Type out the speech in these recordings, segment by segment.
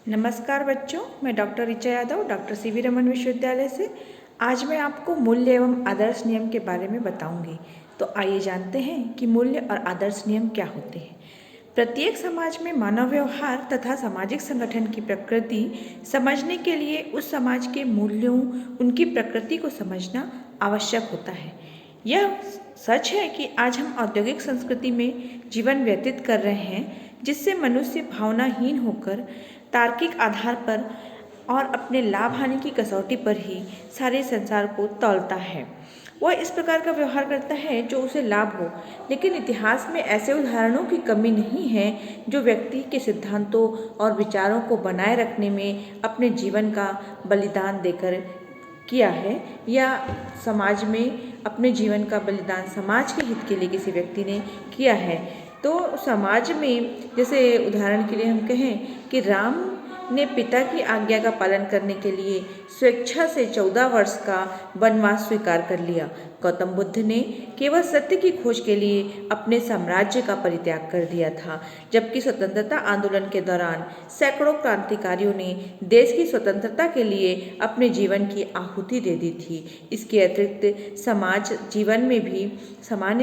नमस्कार बच्चों, मैं doctor Richa Yadav doctor CV Raman विश्वविद्यालय से। आज मैं आपको मूल्य एवं आदर्श नियम के बारे में बताऊंगी। तो आइए जानते हैं कि मूल्य और आदर्श नियम क्या होते हैं। प्रत्येक समाज में मानव व्यवहार तथा सामाजिक संगठन की प्रकृति समझने के लिए उस समाज के मूल्यों, उनकी प्रकृति को समझना आवश्यक होता है। यह सच है कि आज हम औद्योगिक संस्कृति में जीवन व्यतीत कर रहे हैं, जिससे मनुष्य भावनाहीन होकर तार्किक आधार पर और अपने लाभ हानि की कसौटी पर ही सारे संसार को तौलता है। वह इस प्रकार का व्यवहार करता है जो उसे लाभ हो, लेकिन इतिहास में ऐसे उदाहरणों की कमी नहीं है जो व्यक्ति के सिद्धांतों और विचारों को बनाए रखने में अपने जीवन का बलिदान देकर किया है, या समाज में अपने जीवन का बलिदान समाज के हित के लिए किसी व्यक्ति ने किया है। तो समाज में जैसे उदाहरण के लिए हम कहें कि राम ने पिता की आज्ञा का पालन करने के लिए स्वेच्छा से 14 वर्ष का वनवास स्वीकार कर लिया। गौतम बुद्ध ने केवल सत्य की खोज के लिए अपने साम्राज्य का परित्याग कर दिया था, जबकि स्वतंत्रता आंदोलन के दौरान सैकड़ों क्रांतिकारियों ने देश की स्वतंत्रता के लिए अपने जीवन की आहुति दे दी थी। इसके अतिरिक्त सामान्य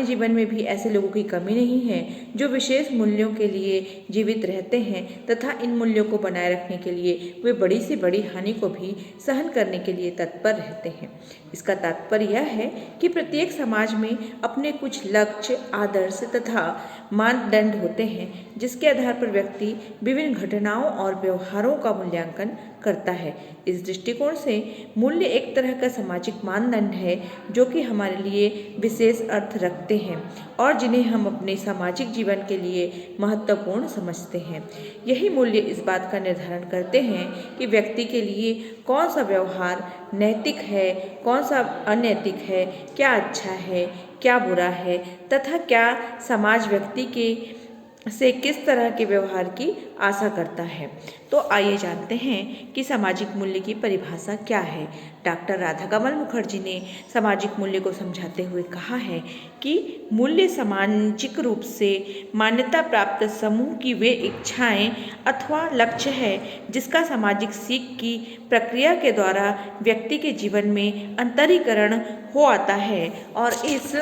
जीवन में भी ऐसे लोगों की कमी नहीं है जो विशेष मूल्यों के लिए जीवित रहते हैं तथा इन मूल्यों को बनाए रखने के लिए वे बड़ी से बड़ी हानि को भी सहन करने के लिए तत्पर रहते हैं। इसका तात्पर्य यह है कि प्रत्येक समाज में अपने कुछ लक्ष्य, आदर्श तथा मानदंड होते हैं, जिसके आधार पर व्यक्ति विभिन्न घटनाओं और व्यवहारों का मूल्यांकन करता है। इस दृष्टिकोण से मूल्य एक तरह का सामाजिक मानदंड है जो कि हमारे लिए विशेष अर्थ रखते हैं और जिन्हें हम अपने सामाजिक जीवन के लिए महत्वपूर्ण समझते हैं। यही मूल्य इस बात का निर्धारण करते हैं कि व्यक्ति के लिए कौन सा व्यवहार नैतिक है, कौन सा अनैतिक है, क्या अच्छा है, क्या बुरा है तथा क्या समाज व्यक्ति के से किस तरह के व्यवहार की आशा करता है। तो आइए जानते हैं कि सामाजिक मूल्य की परिभाषा क्या है। डॉक्टर राधाकमल मुखर्जी ने सामाजिक मूल्य को समझाते हुए कहा है कि मूल्य सामाजिक रूप से मान्यता प्राप्त समूह की वे इच्छाएं अथवा लक्ष्य है जिसका सामाजिक सीख की प्रक्रिया के द्वारा व्यक्ति के जीवन में अंतरीकरण हो आता है और इस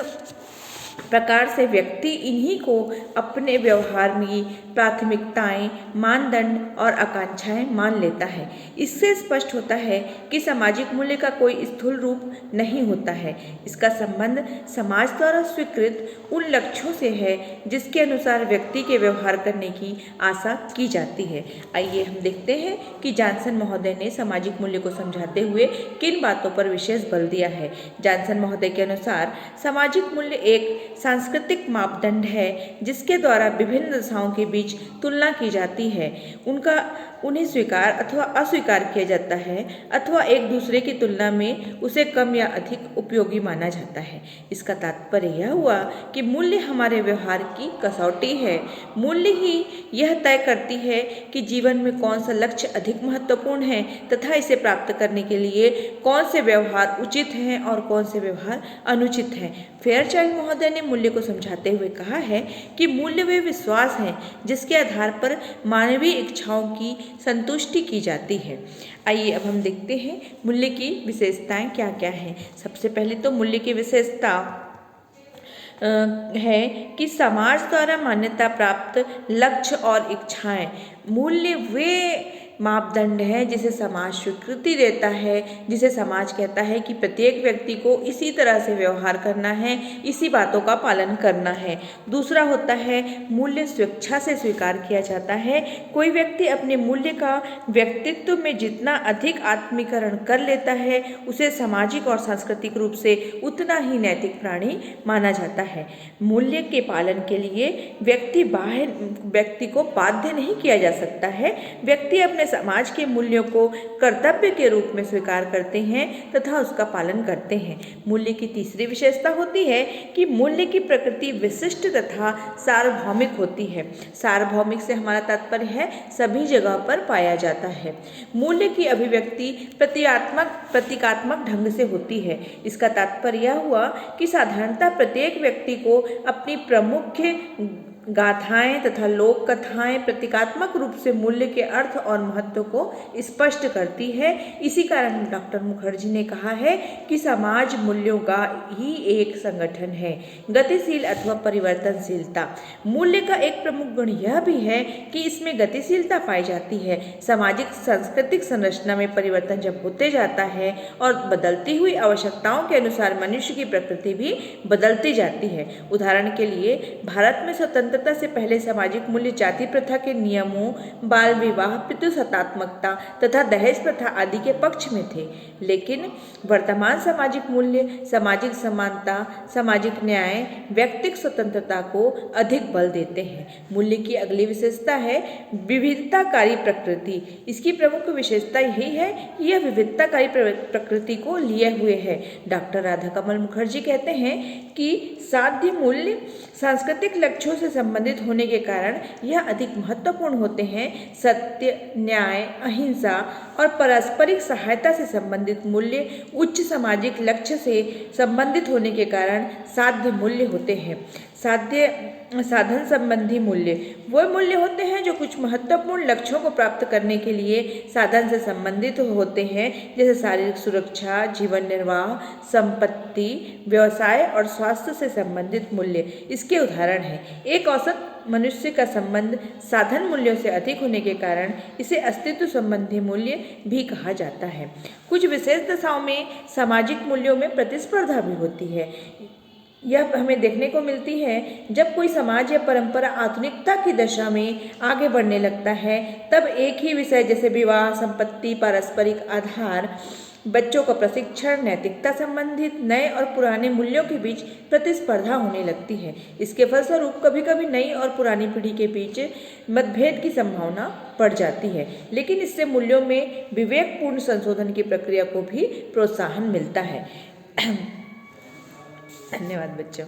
प्रकार से व्यक्ति इन्हीं को अपने व्यवहार में प्राथमिकताएं, मानदंड और आकांक्षाएं मान लेता है। इससे स्पष्ट होता है कि सामाजिक मूल्य का कोई स्थूल रूप नहीं होता है। इसका संबंध समाज द्वारा स्वीकृत उन लक्ष्यों से है जिसके अनुसार व्यक्ति के व्यवहार करने की आशा की जाती है। आइए हम देखते हैं कि जॉनसन महोदय ने सामाजिक मूल्य को समझाते हुए किन बातों पर विशेष बल दिया है। जॉनसन महोदय के अनुसार सामाजिक मूल्य एक सांस्कृतिक मापदंड है जिसके द्वारा विभिन्न दशाओं के बीच तुलना की जाती है, उन्हें स्वीकार अथवा अस्वीकार किया जाता है अथवा एक दूसरे की तुलना में उसे कम या अधिक उपयोगी माना जाता है। इसका तात्पर्य यह हुआ कि मूल्य हमारे व्यवहार की कसौटी है। मूल्य ही यह तय करती है कि जीवन में कौन सा लक्ष्य अधिक महत्वपूर्ण है तथा इसे प्राप्त करने के लिए कौन से व्यवहार उचित हैं और कौन से व्यवहार अनुचित हैं। फेयरचाइल्ड महोदय ने मूल्य को समझाते हुए कहा है कि मूल्य वे विश्वास हैं जिसके आधार पर मानवीय इच्छाओं की संतुष्टि की जाती है। आइए अब हम देखते हैं मूल्य की विशेषताएं क्या क्या हैं। सबसे पहले तो मूल्य की विशेषता है कि समाज द्वारा मान्यता प्राप्त लक्ष्य और इच्छाएं। मूल्य वे मापदंड है जिसे समाज स्वीकृति देता है, जिसे समाज कहता है कि प्रत्येक व्यक्ति को इसी तरह से व्यवहार करना है, इसी बातों का पालन करना है। दूसरा होता है मूल्य स्वेच्छा से स्वीकार किया जाता है। कोई व्यक्ति अपने मूल्य का व्यक्तित्व में जितना अधिक आत्मीकरण कर लेता है उसे सामाजिक और सांस्कृतिक रूप से उतना ही नैतिक प्राणी माना जाता है। मूल्य के पालन के लिए व्यक्ति को बाध्य नहीं किया जा सकता है। व्यक्ति अपने समाज के मूल्यों को कर्तव्य के रूप में स्वीकार करते हैं तथा उसका पालन करते हैं। मूल्य की तीसरी विशेषता होती है कि मूल्य की प्रकृति विशिष्ट तथा सार्वभौमिक होती है। सार्वभौमिक से हमारा तात्पर्य है सभी जगह पर पाया जाता है। मूल्य की अभिव्यक्ति प्रतीकात्मक ढंग से होती है। इसका तात्पर्य यह हुआ कि साधारणतः प्रत्येक व्यक्ति को अपनी प्रमुख गाथाएं तथा लोक कथाएं प्रतीकात्मक रूप से मूल्य के अर्थ और महत्व को स्पष्ट करती है। इसी कारण डॉक्टर मुखर्जी ने कहा है कि समाज मूल्यों का ही एक संगठन है। गतिशील अथवा परिवर्तनशीलता। मूल्य का एक प्रमुख गुण यह भी है कि इसमें गतिशीलता पाई जाती है। सामाजिक सांस्कृतिक संरचना में परिवर्तन जब होते जाता है और बदलती हुई आवश्यकताओं के अनुसार मनुष्य की प्रकृति भी बदलती जाती है। उदाहरण के लिए भारत में स्वतंत्रता से पहले सामाजिक मूल्य जाति प्रथा के नियमों, बाल विवाह, पितृसत्तात्मकता तथा दहेज प्रथा आदि के पक्ष में थे। लेकिन वर्तमान सामाजिक मूल्य सामाजिक समानता, सामाजिक न्याय, व्यक्तिगत स्वतंत्रता को अधिक बल देते हैं। मूल्य की अगली विशेषता है विविधताकारी प्रकृति। इसकी प्रमुख विशेषता यही है कि यह विविधताकारी प्रकृति को लिए हुए है। डॉक्टर राधाकमल मुखर्जी कहते हैं कि साध्य मूल्य सांस्कृतिक लक्ष्यों से संबंधित होने के कारण यह अधिक महत्वपूर्ण होते हैं। सत्य, न्याय, अहिंसा और पारस्परिक सहायता से संबंधित मूल्य उच्च सामाजिक लक्ष्य से संबंधित होने के कारण साध्य मूल्य होते हैं। साधन संबंधी मूल्य वो मूल्य होते हैं जो कुछ महत्वपूर्ण लक्ष्यों को प्राप्त करने के लिए साधन से संबंधित होते हैं, जैसे शारीरिक सुरक्षा, जीवन निर्वाह, संपत्ति, व्यवसाय और स्वास्थ्य से संबंधित मूल्य इसके उदाहरण हैं। एक औसत मनुष्य का संबंध साधन मूल्यों से अधिक होने के कारण इसे अस्तित्व संबंधी मूल्य भी कहा जाता है। कुछ विशेष दशाओं में सामाजिक मूल्यों में प्रतिस्पर्धा भी होती है। यह हमें देखने को मिलती है जब कोई समाज या परंपरा आधुनिकता की दशा में आगे बढ़ने लगता है, तब एक ही विषय जैसे विवाह, संपत्ति, पारस्परिक आधार, बच्चों का प्रशिक्षण, नैतिकता संबंधित नए और पुराने मूल्यों के बीच प्रतिस्पर्धा होने लगती है। इसके फलस्वरूप कभी कभी नई और पुरानी पीढ़ी के बीच मतभेद की संभावना बढ़ जाती है, लेकिन इससे मूल्यों में विवेकपूर्ण संशोधन की प्रक्रिया को भी प्रोत्साहन मिलता है। धन्यवाद बच्चों।